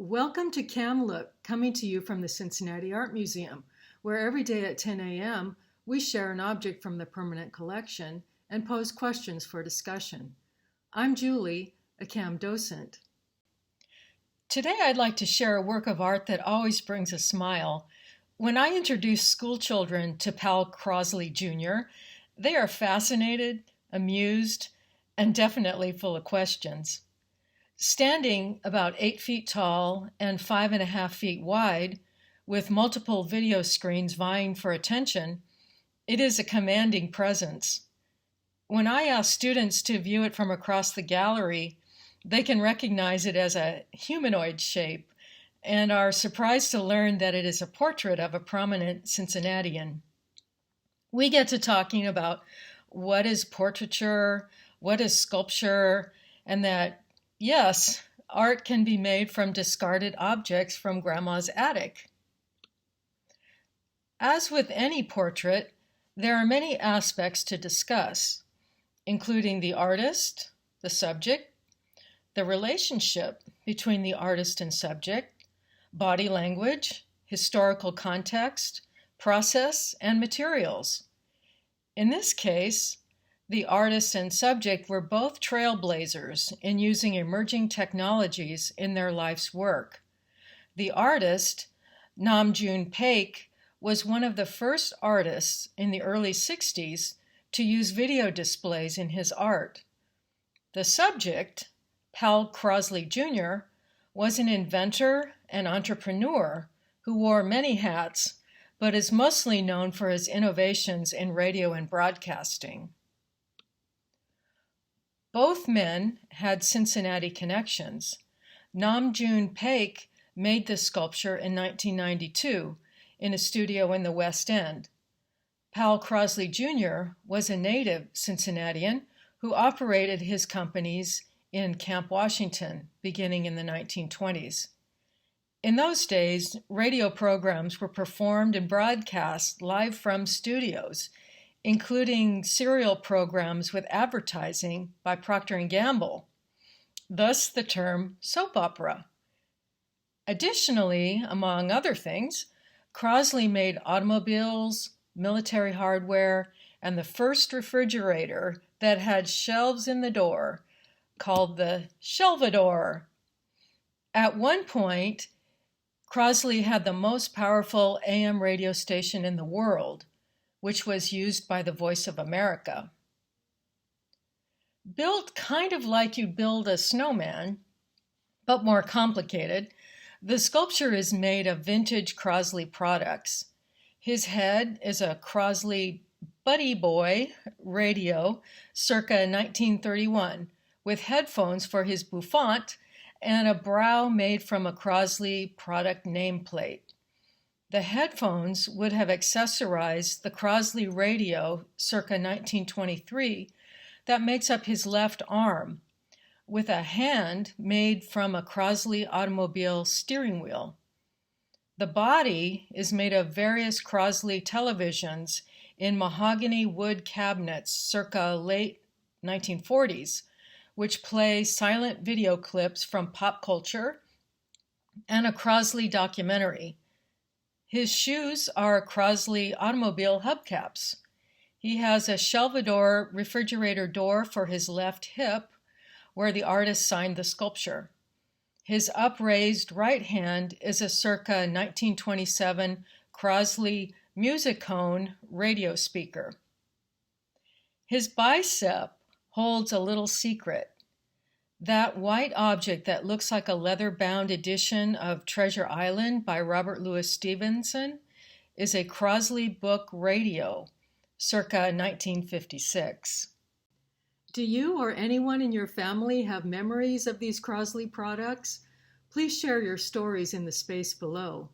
Welcome to Cam Look, coming to you from the Cincinnati Art Museum, where every day at 10 a.m. we share an object from the permanent collection and pose questions for discussion. I'm Julie, a Cam docent. Today I'd like to share a work of art that always brings a smile. When I introduce school children to Powel Crosley Jr., they are fascinated, amused, and definitely full of questions. Standing about 8 feet tall and 5.5 feet wide, with multiple video screens vying for attention, it is a commanding presence. When I ask students to view it from across the gallery, they can recognize it as a humanoid shape and are surprised to learn that it is a portrait of a prominent Cincinnatian. We get to talking about what is portraiture, what is sculpture, and that yes, art can be made from discarded objects from Grandma's attic. As with any portrait, there are many aspects to discuss, including the artist, the subject, the relationship between the artist and subject, body language, historical context, process, and materials. In this case, the artist and subject were both trailblazers in using emerging technologies in their life's work. The artist, June Paik, was one of the first artists in the early 60s to use video displays in his art. The subject, Powel Crosley Jr., was an inventor and entrepreneur who wore many hats, but is mostly known for his innovations in radio and broadcasting. Both men had Cincinnati connections. June Paik made this sculpture in 1992 in a studio in the West End. Powel Crosley Jr. was a native Cincinnatian who operated his companies in Camp Washington beginning in the 1920s. In those days, radio programs were performed and broadcast live from studios, including serial programs with advertising by Procter & Gamble, thus the term soap opera. Additionally, among other things, Crosley made automobiles, military hardware, and the first refrigerator that had shelves in the door, called the Shelvador. At one point, Crosley had the most powerful AM radio station in the world, which was used by the Voice of America. Built kind of like you'd build a snowman, but more complicated, the sculpture is made of vintage Crosley products. His head is a Crosley Buddy Boy radio circa 1931, with headphones for his bouffant and a brow made from a Crosley product nameplate. The headphones would have accessorized the Crosley radio circa 1923 that makes up his left arm, with a hand made from a Crosley automobile steering wheel. The body is made of various Crosley televisions in mahogany wood cabinets circa late 1940s, which play silent video clips from pop culture and a Crosley documentary. His shoes are Crosley automobile hubcaps. He has a Shelvador refrigerator door for his left hip, where the artist signed the sculpture. His upraised right hand is a circa 1927 Crosley Musicone radio speaker. His bicep holds a little secret. That white object that looks like a leather-bound edition of Treasure Island by Robert Louis Stevenson is a Crosley book radio, circa 1956. Do you or anyone in your family have memories of these Crosley products? Please share your stories in the space below.